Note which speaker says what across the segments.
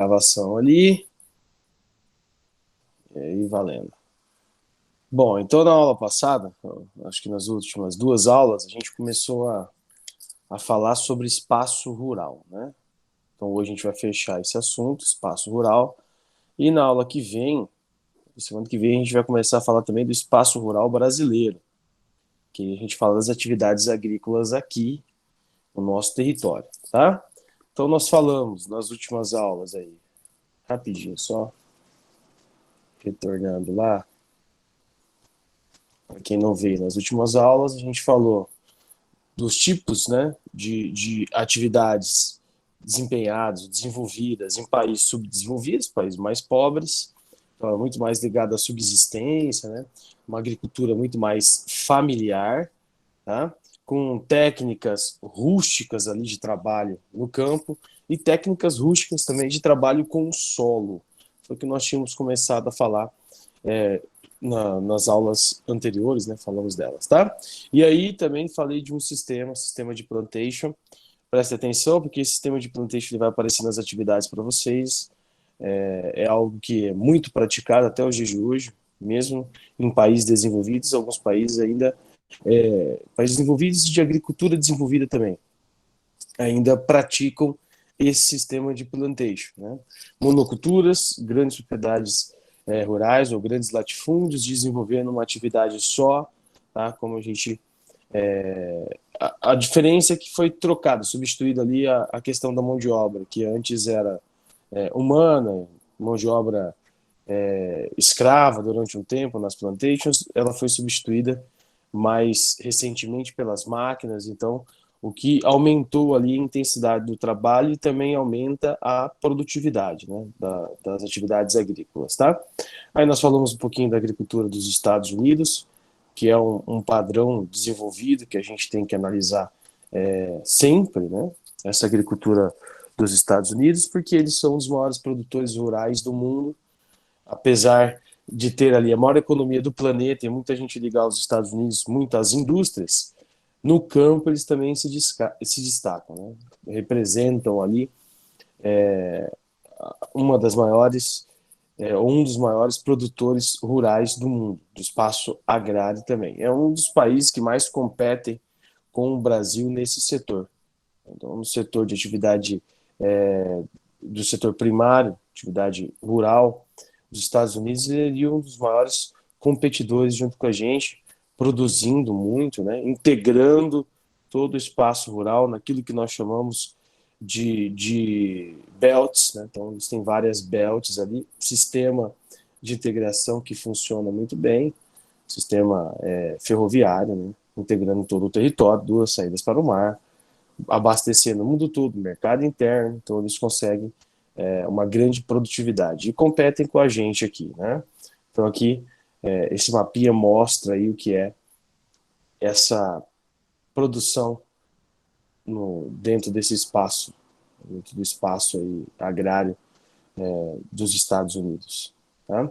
Speaker 1: Gravação ali, e aí valendo. Bom, então na aula passada, acho que nas últimas duas aulas, a gente começou a falar sobre espaço rural, né? Então hoje a gente vai fechar esse assunto, espaço rural, e na aula que vem, semana que vem, a gente vai começar a falar também do espaço rural brasileiro, que a gente fala das atividades agrícolas aqui no nosso território, tá? Então nós falamos nas últimas aulas aí, rapidinho só, retornando lá, para quem não veio nas últimas aulas, a gente falou dos tipos, né, de atividades desempenhadas, desenvolvidas em países subdesenvolvidos, países mais pobres, então é muito mais ligado à subsistência, né, uma agricultura muito mais familiar, tá, com técnicas rústicas ali de trabalho no campo e técnicas rústicas também de trabalho com o solo. Foi o que nós tínhamos começado a falar é, nas aulas anteriores, né, falamos delas, tá? E aí também falei de um sistema de plantation. Preste atenção, porque esse sistema de plantation ele vai aparecer nas atividades para vocês. É algo que é muito praticado até os dias de hoje, mesmo em países desenvolvidos, alguns países ainda, países desenvolvidos e de agricultura desenvolvida também, ainda praticam esse sistema de plantation, né? Monoculturas, grandes propriedades rurais ou grandes latifúndios desenvolvendo uma atividade só, tá? Como a gente a diferença é que foi trocada, substituída ali a questão da mão de obra, que antes era humana, mão de obra escrava durante um tempo nas plantations, ela foi substituída mais recentemente pelas máquinas, então o que aumentou ali a intensidade do trabalho e também aumenta a produtividade, né, das atividades agrícolas, tá? Aí nós falamos um pouquinho da agricultura dos Estados Unidos, que é um padrão desenvolvido que a gente tem que analisar sempre, né, essa agricultura dos Estados Unidos, porque eles são os maiores produtores rurais do mundo, apesar de ter ali a maior economia do planeta e muita gente ligar aos Estados Unidos, muitas indústrias, no campo eles também se destacam, né? Representam ali uma das maiores, um dos maiores produtores rurais do mundo, do espaço agrário também. É um dos países que mais competem com o Brasil nesse setor. Então, no setor de atividade do setor primário, atividade rural, os Estados Unidos seria um dos maiores competidores junto com a gente, produzindo muito, né, integrando todo o espaço rural naquilo que nós chamamos de belts, né? Então eles têm várias belts ali, sistema de integração que funciona muito bem, sistema ferroviário, né? Integrando todo o território, duas saídas para o mar, abastecendo o mundo todo, mercado interno, então eles conseguem uma grande produtividade e competem com a gente aqui, né? Então aqui esse mapinha mostra aí o que é essa produção dentro desse espaço, dentro do espaço aí agrário dos Estados Unidos, tá?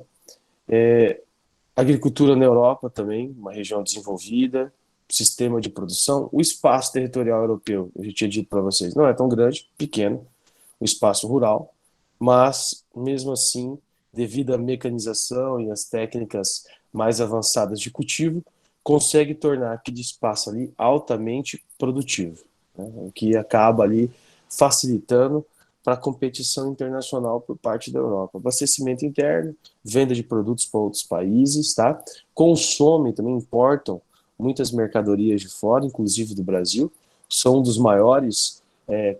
Speaker 1: Agricultura na Europa também, uma região desenvolvida, sistema de produção, o espaço territorial europeu, eu já tinha dito para vocês, não é tão grande, pequeno, o espaço rural, mas mesmo assim, devido à mecanização e às técnicas mais avançadas de cultivo, consegue tornar aquele espaço ali altamente produtivo, né? O que acaba ali facilitando para a competição internacional por parte da Europa. Abastecimento interno, venda de produtos para outros países, tá? Consomem, também importam muitas mercadorias de fora, inclusive do Brasil, são um dos maiores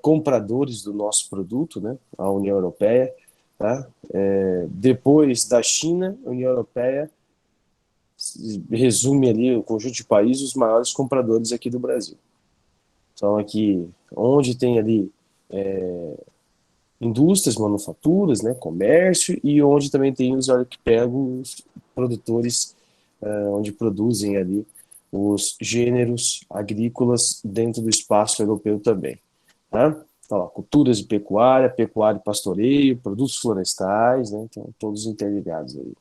Speaker 1: compradores do nosso produto, né? A União Europeia, tá? Depois da China, a União Europeia resume ali o conjunto de países os maiores compradores aqui do Brasil. Então aqui, onde tem ali indústrias, manufaturas, né, comércio, e onde também tem os arquipélagos produtores, onde produzem ali os gêneros agrícolas dentro do espaço europeu também. Tá? Então, ó, culturas de pecuária, pecuária e pastoreio, produtos florestais, né, então todos interligados aí.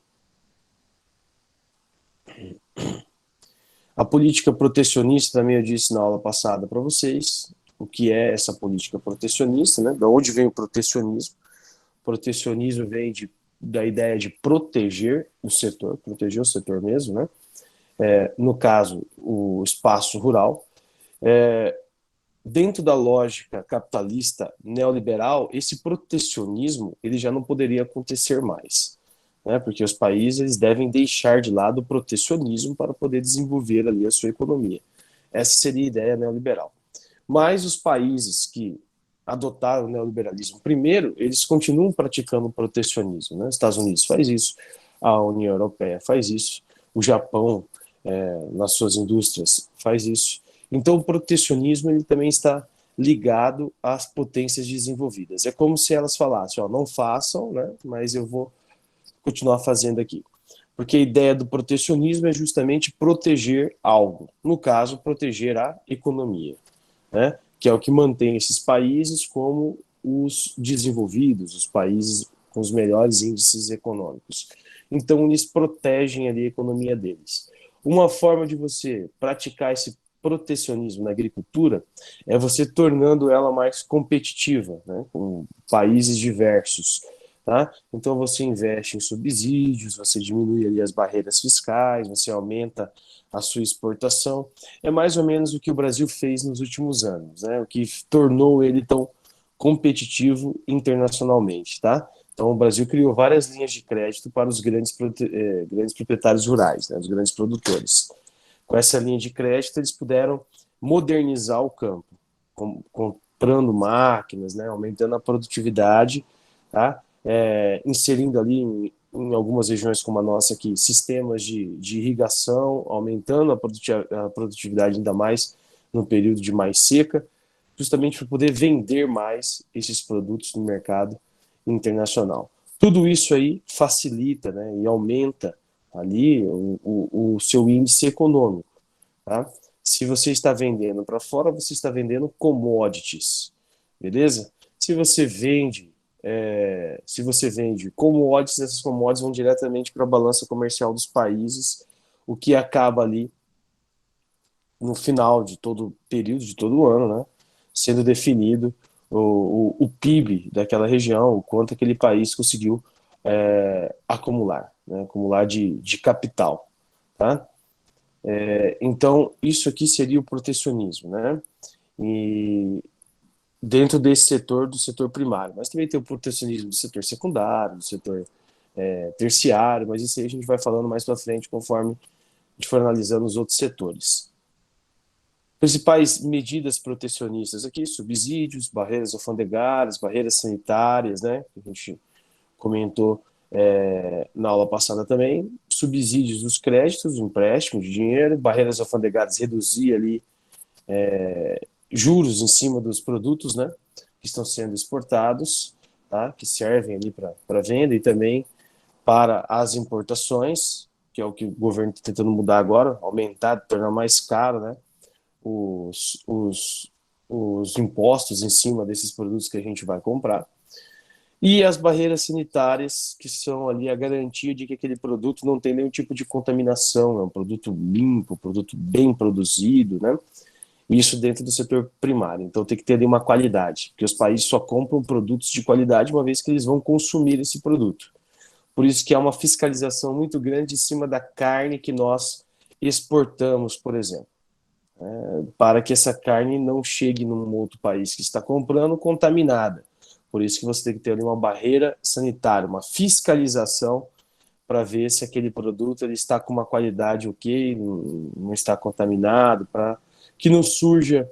Speaker 1: A política protecionista também eu disse na aula passada para vocês, o que é essa política protecionista, né, de onde vem o protecionismo. Protecionismo vem da ideia de proteger o setor mesmo, né? No caso, o espaço rural. Dentro da lógica capitalista neoliberal, esse protecionismo ele já não poderia acontecer mais, né? Porque os países eles devem deixar de lado o protecionismo para poder desenvolver ali a sua economia. Essa seria a ideia neoliberal. Mas os países que adotaram o neoliberalismo primeiro, eles continuam praticando o protecionismo, né? Os Estados Unidos faz isso, a União Europeia faz isso, o Japão, nas suas indústrias, faz isso. Então, o protecionismo ele também está ligado às potências desenvolvidas. É como se elas falassem, ó, não façam, né, mas eu vou continuar fazendo aqui. Porque a ideia do protecionismo é justamente proteger algo. No caso, proteger a economia, né, que é o que mantém esses países como os desenvolvidos, os países com os melhores índices econômicos. Então, eles protegem ali a economia deles. Uma forma de você praticar esse protecionismo na agricultura é você tornando ela mais competitiva, né, com países diversos. Tá? Então você investe em subsídios, você diminui ali as barreiras fiscais, você aumenta a sua exportação. É mais ou menos o que o Brasil fez nos últimos anos, né? O que tornou ele tão competitivo internacionalmente. Tá? Então o Brasil criou várias linhas de crédito para os grandes proprietários rurais, né? Os grandes produtores. Com essa linha de crédito, eles puderam modernizar o campo, comprando máquinas, né, aumentando a produtividade, tá? Inserindo ali em algumas regiões como a nossa aqui, sistemas de irrigação, aumentando a produtividade ainda mais no período de mais seca, justamente para poder vender mais esses produtos no mercado internacional. Tudo isso aí facilita, né, e aumenta ali o seu índice econômico. Tá? Se você está vendendo para fora, você está vendendo commodities, beleza? Se você vende commodities, essas commodities vão diretamente para a balança comercial dos países, o que acaba ali no final de todo o período, de todo o ano, né, sendo definido o PIB daquela região, o quanto aquele país conseguiu acumular, né, acumular de capital, tá? Então, isso aqui seria o protecionismo, né? E dentro desse setor, do setor primário. Mas também tem o protecionismo do setor secundário, do setor terciário, mas isso aí a gente vai falando mais para frente, conforme a gente for analisando os outros setores. Principais medidas protecionistas aqui, subsídios, barreiras alfandegárias, barreiras sanitárias, né? Que a gente comentou na aula passada também, subsídios dos créditos, empréstimos de dinheiro, barreiras alfandegárias, reduzir ali juros em cima dos produtos, né, que estão sendo exportados, tá, que servem ali para venda e também para as importações, que é o que o governo está tentando mudar agora, aumentar, tornar mais caro, né, os, os, os impostos em cima desses produtos que a gente vai comprar. E as barreiras sanitárias, que são ali a garantia de que aquele produto não tem nenhum tipo de contaminação, é um produto limpo, um produto bem produzido, né? Isso dentro do setor primário. Então tem que ter ali uma qualidade, porque os países só compram produtos de qualidade uma vez que eles vão consumir esse produto. Por isso que há uma fiscalização muito grande em cima da carne que nós exportamos, por exemplo, para que essa carne não chegue num outro país que está comprando contaminada. Por isso que você tem que ter ali uma barreira sanitária, uma fiscalização para ver se aquele produto ele está com uma qualidade ok, não está contaminado, para que não surja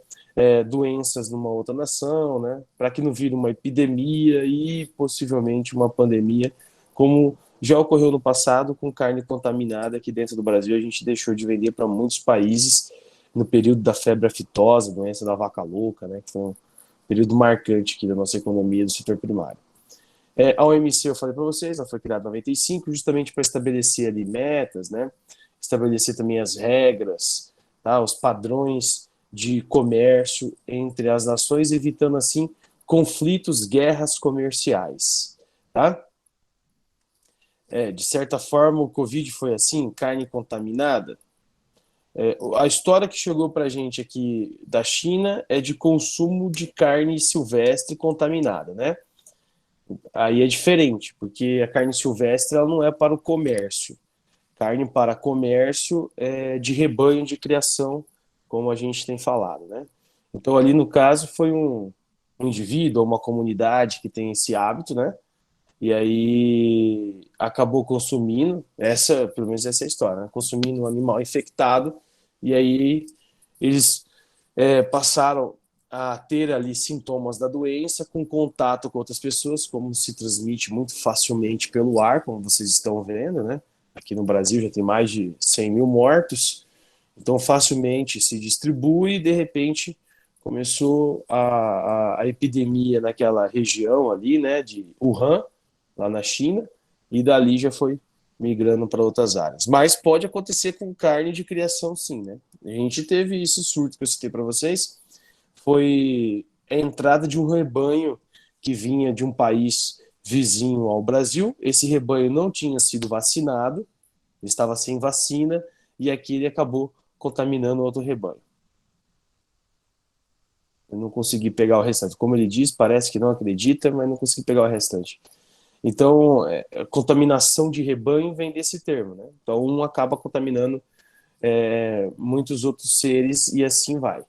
Speaker 1: doenças numa outra nação, né? Para que não vire uma epidemia e possivelmente uma pandemia, como já ocorreu no passado com carne contaminada aqui dentro do Brasil. A gente deixou de vender para muitos países no período da febre aftosa, doença da vaca louca, né? Que foi um período marcante aqui da nossa economia do setor primário. A OMC, eu falei para vocês, ela foi criada em 95, justamente para estabelecer ali metas, né? Estabelecer também as regras, tá? Os padrões de comércio entre as nações, evitando assim conflitos, guerras comerciais, tá? De certa forma, o Covid foi assim, carne contaminada. A história que chegou para a gente aqui da China é de consumo de carne silvestre contaminada, né? Aí é diferente, porque a carne silvestre ela não é para o comércio. Carne para comércio é de rebanho de criação, como a gente tem falado, né? Então ali no caso foi um indivíduo ou uma comunidade que tem esse hábito, né? E aí acabou consumindo, pelo menos essa é a história, né? Consumindo um animal infectado, e aí eles passaram a ter ali sintomas da doença com contato com outras pessoas, como se transmite muito facilmente pelo ar, como vocês estão vendo, né? Aqui no Brasil já tem mais de 100 mil mortos, então facilmente se distribui e de repente começou a epidemia naquela região ali, né, de Wuhan, lá na China, e dali já foi migrando para outras áreas. Mas pode acontecer com carne de criação, sim, né? A gente teve esse surto que eu citei para vocês, foi a entrada de um rebanho que vinha de um país vizinho ao Brasil. Esse rebanho não tinha sido vacinado, estava sem vacina, e aqui ele acabou contaminando outro rebanho. Eu não consegui pegar o restante. Como ele diz, parece que não acredita, mas não consegui pegar o restante. Então, a contaminação de rebanho vem desse termo, né? Então, um acaba contaminando muitos outros seres e assim vai.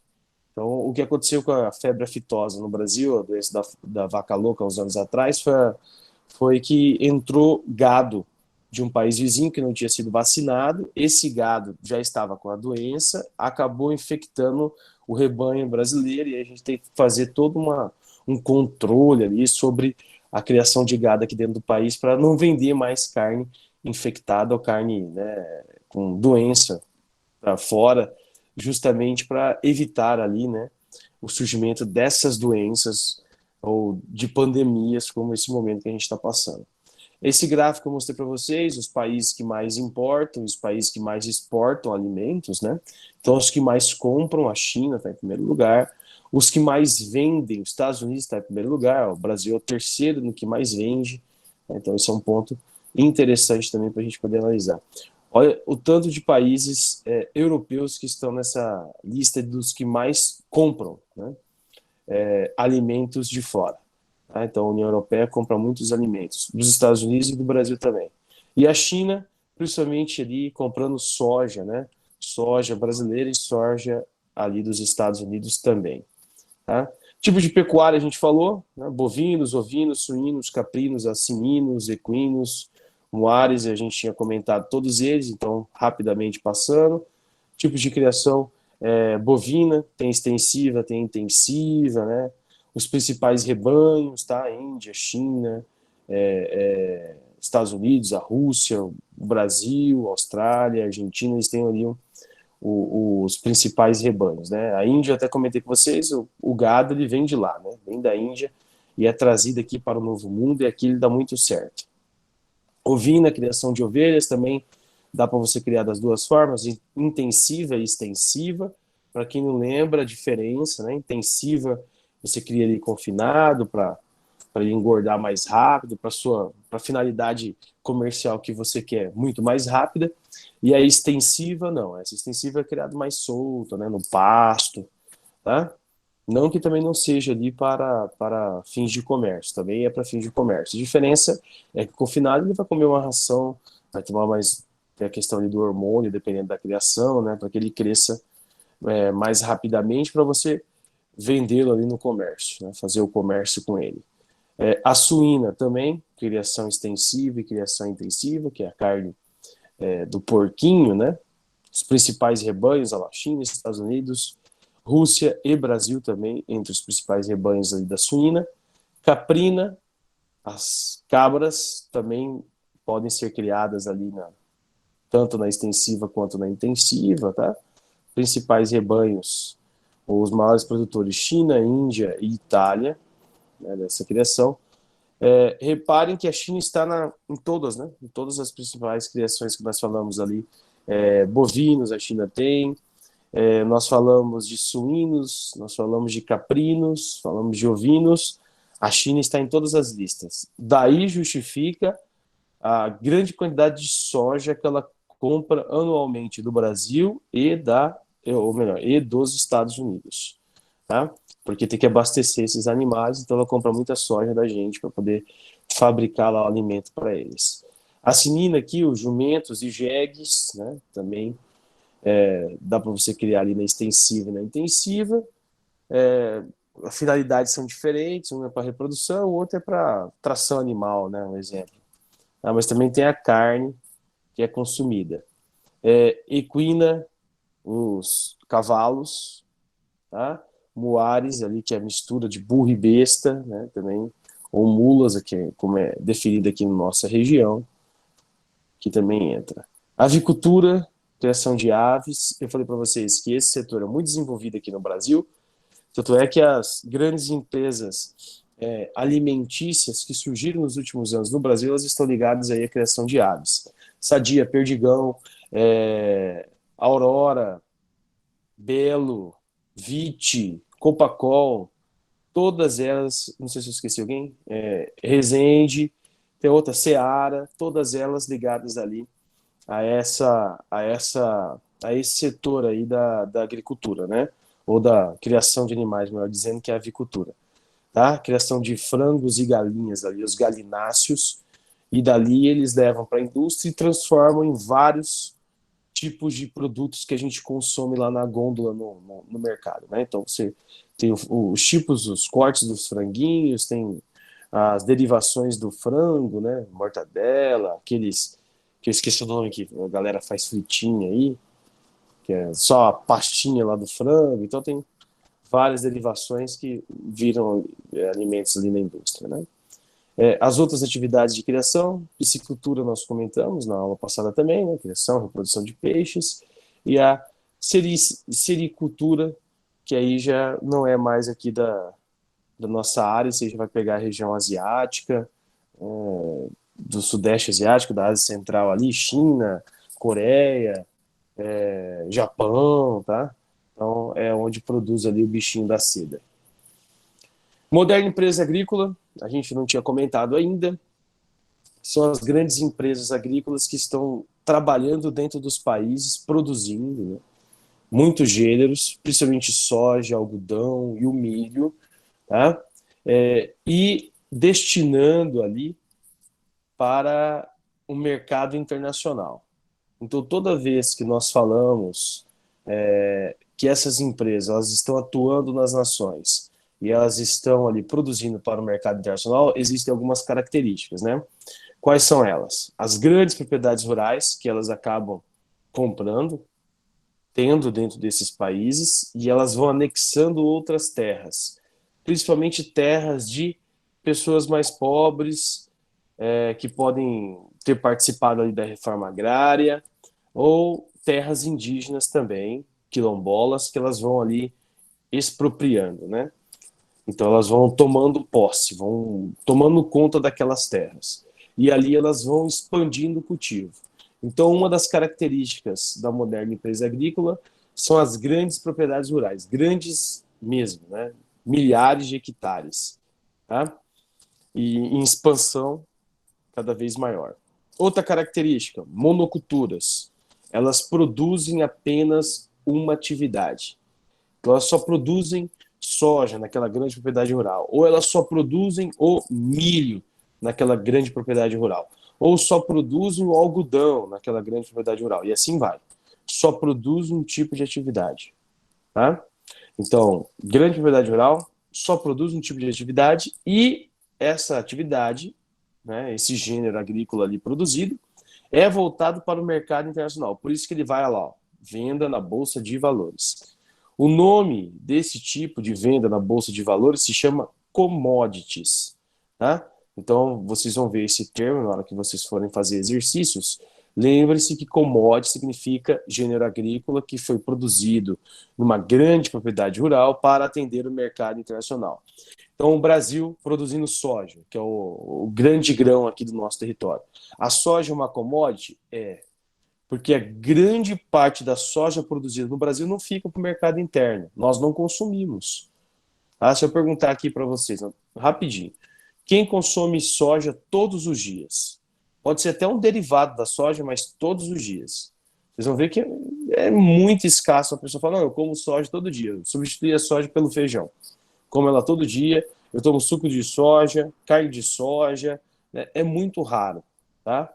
Speaker 1: Então, o que aconteceu com a febre aftosa no Brasil, a doença da vaca louca, uns anos atrás, foi que entrou gado de um país vizinho que não tinha sido vacinado. Esse gado já estava com a doença, acabou infectando o rebanho brasileiro, e a gente tem que fazer todo um controle ali sobre a criação de gado aqui dentro do país para não vender mais carne infectada ou carne, né, com doença para fora, justamente para evitar ali, né, o surgimento dessas doenças ou de pandemias como esse momento que a gente está passando. Esse gráfico eu mostrei para vocês, os países que mais importam, os países que mais exportam alimentos, né? Então, os que mais compram, a China está em primeiro lugar, os que mais vendem, os Estados Unidos está em primeiro lugar, o Brasil é o terceiro no que mais vende, né? Então esse é um ponto interessante também para a gente poder analisar. Olha o tanto de países europeus que estão nessa lista dos que mais compram, né, alimentos de fora. Tá? Então, a União Europeia compra muitos alimentos, dos Estados Unidos e do Brasil também. E a China, principalmente ali, comprando soja, né? Soja brasileira e soja ali dos Estados Unidos também. Tá? Tipo de pecuária a gente falou, né? Bovinos, ovinos, suínos, caprinos, acininos, equinos, muares, a gente tinha comentado todos eles, então rapidamente passando. Tipos de criação bovina, tem extensiva, tem intensiva, né? Os principais rebanhos, tá? Índia, China, Estados Unidos, a Rússia, o Brasil, a Austrália, a Argentina, eles têm ali os principais rebanhos, né? A Índia, eu até comentei com vocês, o gado ele vem de lá, né? Vem da Índia e é trazido aqui para o Novo Mundo, e aqui ele dá muito certo. Ovina, criação de ovelhas também dá para você criar das duas formas, intensiva e extensiva. Para quem não lembra a diferença, né? Intensiva você cria ele confinado para ele engordar mais rápido, para a finalidade comercial que você quer, muito mais rápida. E a extensiva, não. Essa extensiva é criada mais solta, né? No pasto, tá? Não que também não seja ali para fins de comércio, também é para fins de comércio. A diferença é que o confinado ele vai comer uma ração, vai tomar mais, tem a questão ali do hormônio, dependendo da criação, né, para que ele cresça mais rapidamente para você vendê-lo ali no comércio, né, fazer o comércio com ele. A suína também, criação extensiva e criação intensiva, que é a carne do porquinho, né, os principais rebanhos, a China, Estados Unidos, Rússia e Brasil também, entre os principais rebanhos ali da suína. Caprina, as cabras também podem ser criadas ali tanto na extensiva quanto na intensiva, tá? Principais rebanhos, os maiores produtores, China, Índia e Itália, né, dessa criação. Reparem que a China está em todas, né? Em todas as principais criações que nós falamos ali. Bovinos a China tem, nós falamos de suínos, nós falamos de caprinos, falamos de ovinos. A China está em todas as listas. Daí justifica a grande quantidade de soja que ela compra anualmente do Brasil ou melhor, e dos Estados Unidos. Tá? porque tem que abastecer esses animais, então ela compra muita soja da gente para poder fabricar lá o alimento para eles. A sinina aqui, os jumentos e jegues, né, também dá para você criar ali na extensiva e na intensiva. As finalidades são diferentes, uma é para reprodução, o outro é para tração animal, né, um exemplo. Mas também tem a carne que é consumida. Equina, os cavalos, tá? Muares ali, que é a mistura de burro e besta, né, também, ou mulas, aqui, como é definido aqui na nossa região, que também entra. Avicultura, criação de aves. Eu falei para vocês que esse setor é muito desenvolvido aqui no Brasil, tanto é que as grandes empresas alimentícias que surgiram nos últimos anos no Brasil, elas estão ligadas aí à criação de aves. Sadia, Perdigão, Aurora, Belo, Vite, Copacol, todas elas, não sei se eu esqueci alguém, Resende, tem outra, Seara, todas elas ligadas ali a esse setor aí da agricultura, né? Ou da criação de animais, melhor dizendo, que é a avicultura, tá? Criação de frangos e galinhas ali, os galináceos, e dali eles levam para a indústria e transformam em vários tipos de produtos que a gente consome lá na gôndola no mercado, né? Então você tem os tipos, os cortes dos franguinhos, tem as derivações do frango, né? Mortadela, aqueles que eu esqueci o nome que a galera faz fritinha aí, que é só a pastinha lá do frango. Então tem várias derivações que viram alimentos ali na indústria, né? As outras atividades de criação, piscicultura nós comentamos na aula passada também, né? Criação, reprodução de peixes, e a sericultura, que aí já não é mais aqui da nossa área, você já vai pegar a região asiática, do Sudeste Asiático, da Ásia Central ali, China, Coreia, Japão, tá? Então é onde produz ali o bichinho da seda. Moderna empresa agrícola, a gente não tinha comentado ainda, são as grandes empresas agrícolas que estão trabalhando dentro dos países, produzindo, né, muitos gêneros, principalmente soja, algodão e o milho, tá? E destinando ali para o mercado internacional. Então, toda vez que nós falamos que essas empresas elas estão atuando nas nações e elas estão ali produzindo para o mercado internacional, existem algumas características, né? Quais são elas? As grandes propriedades rurais que elas acabam comprando, tendo dentro desses países, e elas vão anexando outras terras, principalmente terras de pessoas mais pobres, que podem ter participado ali da reforma agrária, ou terras indígenas também, quilombolas, que elas vão ali expropriando, né? Então elas vão tomando posse, vão tomando conta daquelas terras. E ali elas vão expandindo o cultivo. Então uma das características da moderna empresa agrícola são as grandes propriedades rurais, grandes mesmo, né? Milhares de hectares, tá? E em expansão cada vez maior. Outra característica, monoculturas. Elas produzem apenas uma atividade. Então, elas só produzem soja naquela grande propriedade rural, ou elas só produzem o milho naquela grande propriedade rural, ou só produzem o algodão naquela grande propriedade rural, e assim vai. Só produz um tipo de atividade, tá? Então, grande propriedade rural só produz um tipo de atividade e essa atividade, né, esse gênero agrícola ali produzido, é voltado para o mercado internacional. Por isso que ele vai lá, ó, venda na Bolsa de Valores. O nome desse tipo de venda na Bolsa de Valores se chama commodities, tá? Então, vocês vão ver esse termo na hora que vocês forem fazer exercícios. Lembre-se que commodity significa gênero agrícola que foi produzido numa grande propriedade rural para atender o mercado internacional. Então, o Brasil produzindo soja, que é o grande grão aqui do nosso território. A soja é uma commodity? É, porque a grande parte da soja produzida no Brasil não fica para o mercado interno. Nós não consumimos. Se eu perguntar aqui para vocês, rapidinho, quem consome soja todos os dias? Pode ser até um derivado da soja, mas todos os dias. Vocês vão ver que é muito escasso a pessoa falar, não, eu como soja todo dia, eu substituí a soja pelo feijão. como ela todo dia, eu tomo suco de soja, carne de soja, né? É muito raro, tá?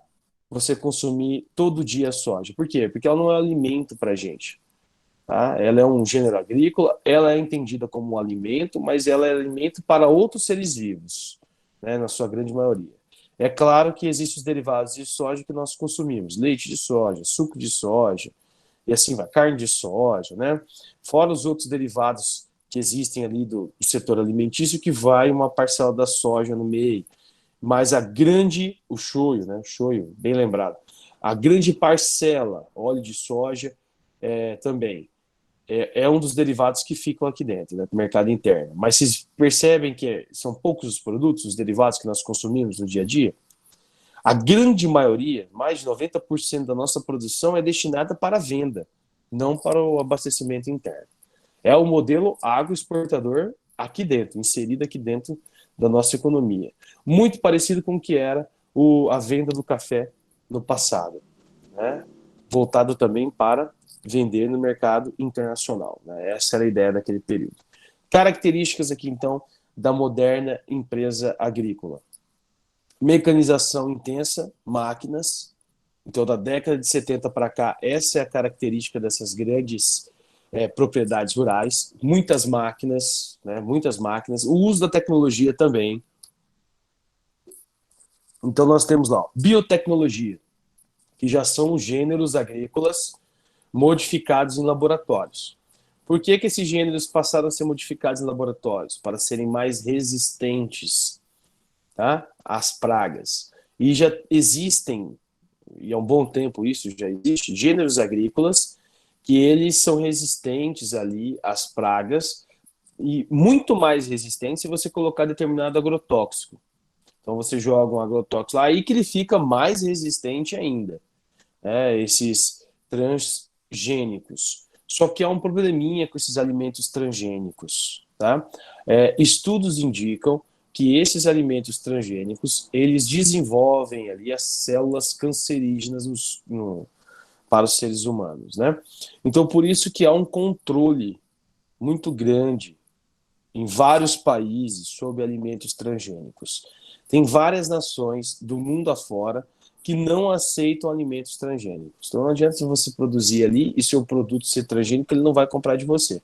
Speaker 1: Você consumir todo dia soja. Por quê? Porque ela não é alimento para a gente. Tá? Ela é um gênero agrícola, ela é entendida como um alimento, mas ela é alimento para outros seres vivos, né, na sua grande maioria. É claro que existem os derivados de soja que nós consumimos, leite de soja, suco de soja, e assim vai, carne de soja, né? Fora os outros derivados que existem ali do setor alimentício, que vai uma parcela da soja no meio. Mas a grande, o shoyu, né? Shoyu, bem lembrado. A grande parcela, óleo de soja, também é um dos derivados que ficam aqui dentro, né, no mercado interno. Mas vocês percebem que são poucos os produtos, os derivados que nós consumimos no dia a dia? A grande maioria, mais de 90% da nossa produção é destinada para a venda, não para o abastecimento interno. É o modelo agroexportador aqui dentro, inserido aqui dentro da nossa economia. Muito parecido com o que era a venda do café no passado, né? Voltado também para vender no mercado internacional, né? Essa era a ideia daquele período. Características aqui, então, da moderna empresa agrícola. Mecanização intensa, máquinas. Então, da década de 70 para cá, essa é a característica dessas grandes propriedades rurais. Muitas máquinas, né? Muitas máquinas. O uso da tecnologia também. Então, nós temos lá biotecnologia, que já são gêneros agrícolas modificados em laboratórios. Por que esses gêneros passaram a ser modificados em laboratórios? Para serem mais resistentes, tá, às pragas. E já existem, e há um bom tempo isso já existe, gêneros agrícolas que eles são resistentes ali às pragas e muito mais resistentes se você colocar determinado agrotóxico. Então você joga um agrotóxico lá aí que ele fica mais resistente ainda. Esses transgênicos. Só que há um probleminha com esses alimentos transgênicos, tá? Estudos indicam que esses alimentos transgênicos, eles desenvolvem ali as células cancerígenas para os seres humanos, né? Então, por isso que há um controle muito grande em vários países sobre alimentos transgênicos. Tem várias nações do mundo afora que não aceitam alimentos transgênicos. Então não adianta você produzir ali e seu produto ser transgênico, ele não vai comprar de você.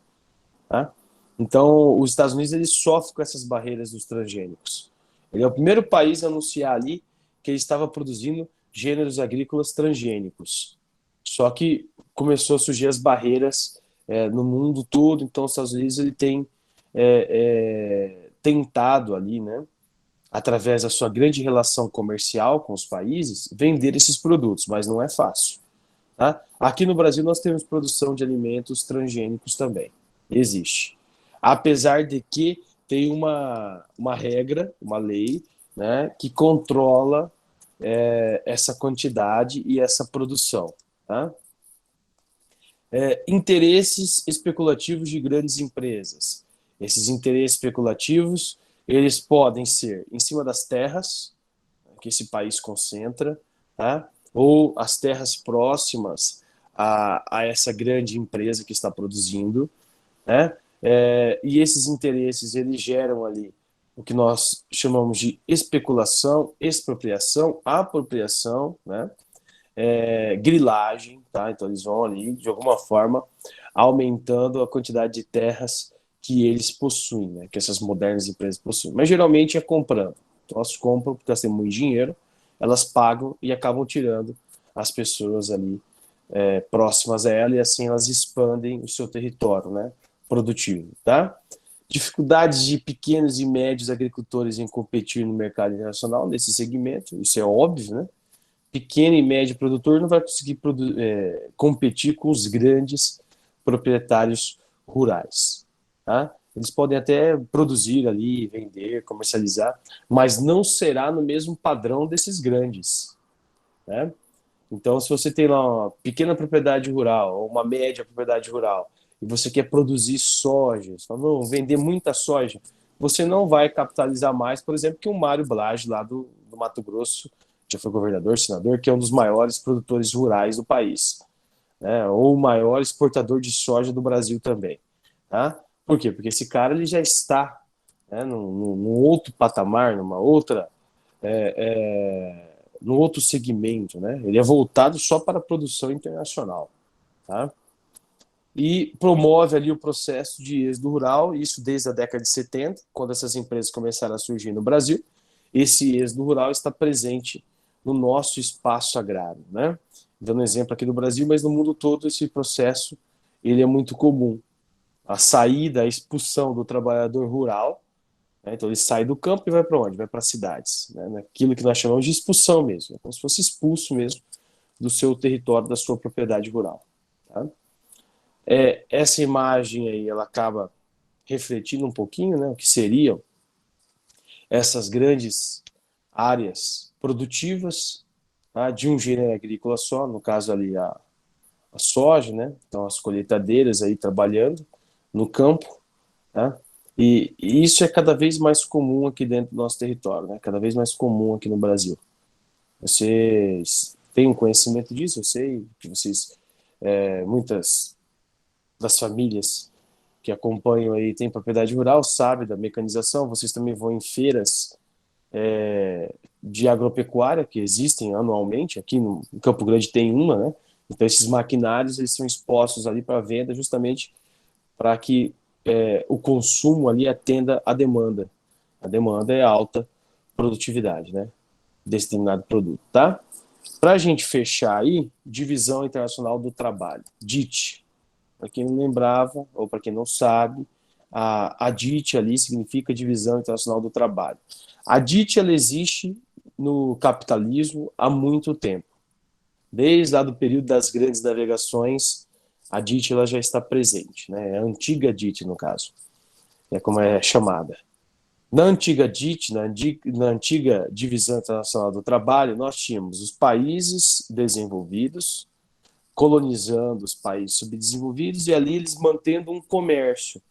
Speaker 1: Tá? Então os Estados Unidos eles sofrem com essas barreiras dos transgênicos. Ele é o primeiro país a anunciar ali que ele estava produzindo gêneros agrícolas transgênicos. Só que começou a surgir as barreiras no mundo todo, então os Estados Unidos ele tem tentado ali, né, através da sua grande relação comercial com os países, vender esses produtos, mas não é fácil. Tá? Aqui no Brasil nós temos produção de alimentos transgênicos também. Existe. Apesar de que tem uma regra, uma lei, né, que controla essa quantidade e essa produção. Tá? Interesses especulativos de grandes empresas. Esses interesses especulativos, eles podem ser em cima das terras que esse país concentra, tá? Ou as terras próximas a essa grande empresa que está produzindo, né? E esses interesses, eles geram ali o que nós chamamos de especulação, expropriação, apropriação, né? Grilagem, tá? Então eles vão ali, de alguma forma, aumentando a quantidade de terras que eles possuem, né? Que essas modernas empresas possuem. Mas geralmente é comprando. Então elas compram porque elas têm muito dinheiro, elas pagam e acabam tirando as pessoas ali próximas a ela e assim elas expandem o seu território, né? Produtivo, tá? Dificuldades de pequenos e médios agricultores em competir no mercado internacional nesse segmento, isso é óbvio, né? Pequeno e médio produtor não vai conseguir competir com os grandes proprietários rurais. Tá? Eles podem até produzir ali, vender, comercializar, mas não será no mesmo padrão desses grandes. Né? Então, se você tem lá uma pequena propriedade rural ou uma média propriedade rural e você quer produzir soja, você fala, não, vender muita soja, você não vai capitalizar mais, por exemplo, que o Mário Blage lá do Mato Grosso, já foi governador, senador, que é um dos maiores produtores rurais do país, né? Ou o maior exportador de soja do Brasil também. Tá? Por quê? Porque esse cara ele já está, né, num outro patamar, num outro segmento, né? Ele é voltado só para a produção internacional, tá? E promove ali o processo de êxodo rural, isso desde a década de 70, quando essas empresas começaram a surgir no Brasil. Esse êxodo rural está presente no nosso espaço agrário, né? Dando exemplo aqui no Brasil, mas no mundo todo esse processo ele é muito comum. A saída, a expulsão do trabalhador rural, né? Então ele sai do campo e vai para onde? Vai para cidades, né? Aquilo que nós chamamos de expulsão mesmo, é como se fosse expulso mesmo do seu território, da sua propriedade rural. Tá? Essa imagem aí, ela acaba refletindo um pouquinho, né, o que seriam essas grandes áreas produtivas, tá, de um gênero agrícola só, no caso ali a soja, né, então as colheitadeiras aí trabalhando no campo, tá, e isso é cada vez mais comum aqui dentro do nosso território, né, cada vez mais comum aqui no Brasil. Vocês têm um conhecimento disso? Eu sei que vocês, muitas das famílias que acompanham aí, tem propriedade rural, sabe da mecanização, vocês também vão em feiras de agropecuária que existem anualmente, aqui no Campo Grande tem uma, né? Então esses maquinários eles são expostos ali para venda justamente para que o consumo ali atenda a demanda. A demanda é alta produtividade, né? Desse determinado produto, tá? Para a gente fechar aí, Divisão Internacional do Trabalho, DIT. Para quem não lembrava, ou para quem não sabe, a DIT ali significa Divisão Internacional do Trabalho. A DIT ela existe no capitalismo há muito tempo. Desde lá do período das grandes navegações, a DIT ela já está presente, né? É a antiga DIT, no caso, é como é chamada. Na antiga DIT, na antiga Divisão Internacional do Trabalho, nós tínhamos os países desenvolvidos, colonizando os países subdesenvolvidos e ali eles mantendo um comércio,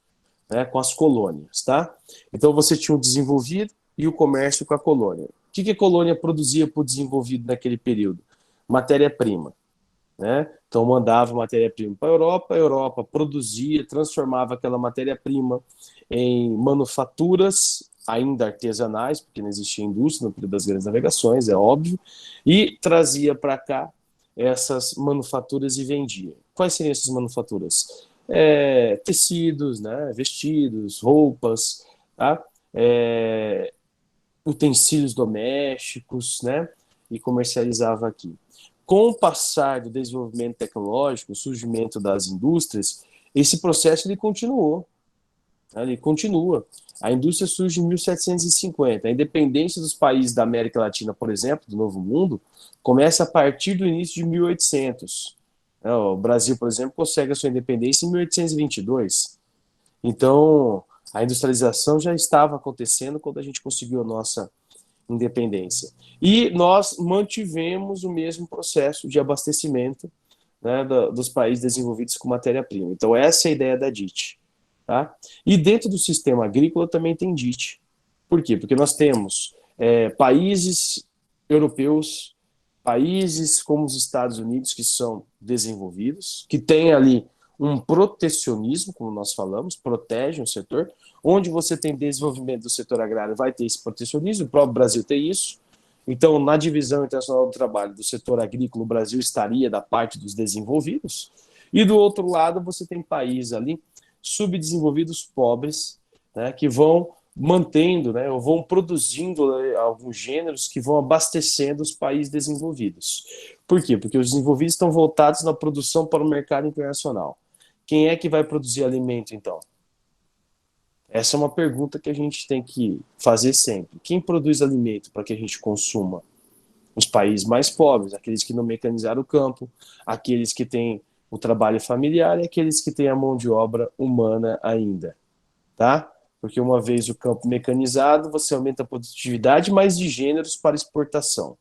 Speaker 1: né, com as colônias, tá? Então você tinha o desenvolvido e o comércio com a colônia. O que a colônia produzia para o desenvolvido naquele período? Matéria-prima, né? Então mandava matéria-prima para a Europa produzia, transformava aquela matéria-prima em manufaturas ainda artesanais, porque não existia indústria no período das grandes navegações, é óbvio, e trazia para cá essas manufaturas e vendia. Quais seriam essas manufaturas? Tecidos, né? Vestidos, roupas, tá? Utensílios domésticos, né? E comercializava aqui. Com o passar do desenvolvimento tecnológico, o surgimento das indústrias, esse processo ele continuou. Né? Ele continua. A indústria surge em 1750. A independência dos países da América Latina, por exemplo, do Novo Mundo, começa a partir do início de 1800. O Brasil, por exemplo, consegue a sua independência em 1822. Então, a industrialização já estava acontecendo quando a gente conseguiu a nossa independência. E nós mantivemos o mesmo processo de abastecimento, né, dos países desenvolvidos com matéria-prima. Então, essa é a ideia da DIT. Tá? E dentro do sistema agrícola também tem DIT. Por quê? Porque nós temos países europeus, países como os Estados Unidos, que são desenvolvidos, que têm ali um protecionismo, como nós falamos, protegem o setor. Onde você tem desenvolvimento do setor agrário, vai ter esse protecionismo, o próprio Brasil tem isso. Então, na divisão internacional do trabalho do setor agrícola, o Brasil estaria da parte dos desenvolvidos. E do outro lado, você tem países ali subdesenvolvidos pobres, né, que vão mantendo, né, ou vão produzindo, né, alguns gêneros que vão abastecendo os países desenvolvidos. Por quê? Porque os desenvolvidos estão voltados na produção para o mercado internacional. Quem é que vai produzir alimento, então? Essa é uma pergunta que a gente tem que fazer sempre. Quem produz alimento para que a gente consuma? Os países mais pobres, aqueles que não mecanizaram o campo, aqueles que têm o trabalho familiar e aqueles que têm a mão de obra humana ainda, tá? Porque uma vez o campo mecanizado, você aumenta a produtividade, mais de gêneros para exportação.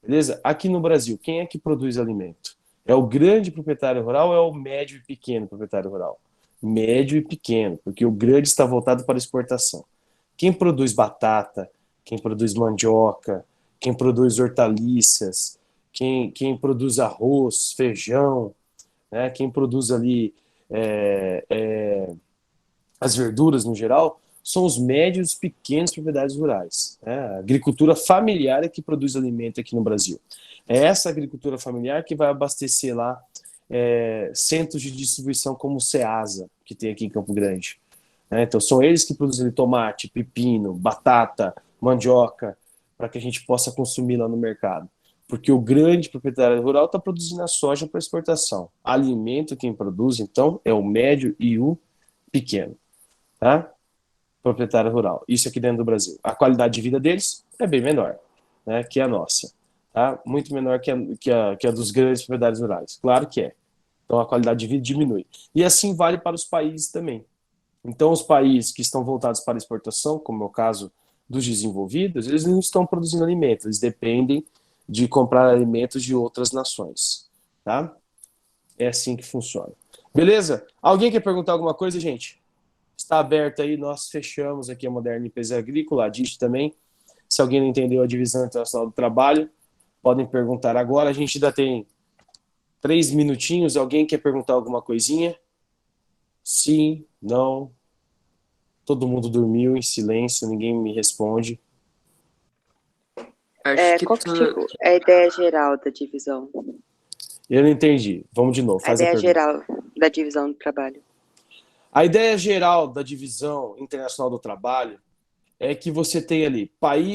Speaker 1: Beleza? Aqui no Brasil, quem é que produz alimento? É o grande proprietário rural ou é o médio e pequeno proprietário rural? Médio e pequeno, porque o grande está voltado para exportação. Quem produz batata, quem produz mandioca, quem produz hortaliças, quem produz arroz, feijão, né? Quem produz ali as verduras no geral, são os médios e pequenos propriedades rurais. Né? A agricultura familiar é que produz alimento aqui no Brasil. É essa agricultura familiar que vai abastecer lá centros de distribuição como o Ceasa, que tem aqui em Campo Grande. Né? Então, são eles que produzem tomate, pepino, batata, mandioca, para que a gente possa consumir lá no mercado. Porque o grande proprietário rural está produzindo a soja para exportação. Alimento quem produz, então, é o médio e o pequeno. Tá? Proprietário rural. Isso aqui dentro do Brasil. A qualidade de vida deles é bem menor, né, que a nossa. Tá? Muito menor que a dos grandes proprietários rurais. Claro que é. Então a qualidade de vida diminui. E assim vale para os países também. Então os países que estão voltados para a exportação, como é o caso dos desenvolvidos, eles não estão produzindo alimentos, eles dependem de comprar alimentos de outras nações. Tá? É assim que funciona. Beleza? Alguém quer perguntar alguma coisa, gente? Está aberto aí, nós fechamos aqui a Moderna Empresa Agrícola, a DIT também. Se alguém não entendeu a divisão internacional do trabalho, podem perguntar agora. A gente ainda tem 3 minutinhos. Alguém quer perguntar alguma coisinha? Sim, não. Todo mundo dormiu em silêncio, ninguém me responde.
Speaker 2: Acho que
Speaker 3: Qual que, tipo, é a ideia geral da divisão?
Speaker 1: Eu não entendi. Vamos de novo,
Speaker 3: A
Speaker 1: faz a
Speaker 3: ideia
Speaker 1: pergunta.
Speaker 3: geral da divisão do trabalho.
Speaker 1: A ideia geral da divisão internacional do trabalho é que você tem ali país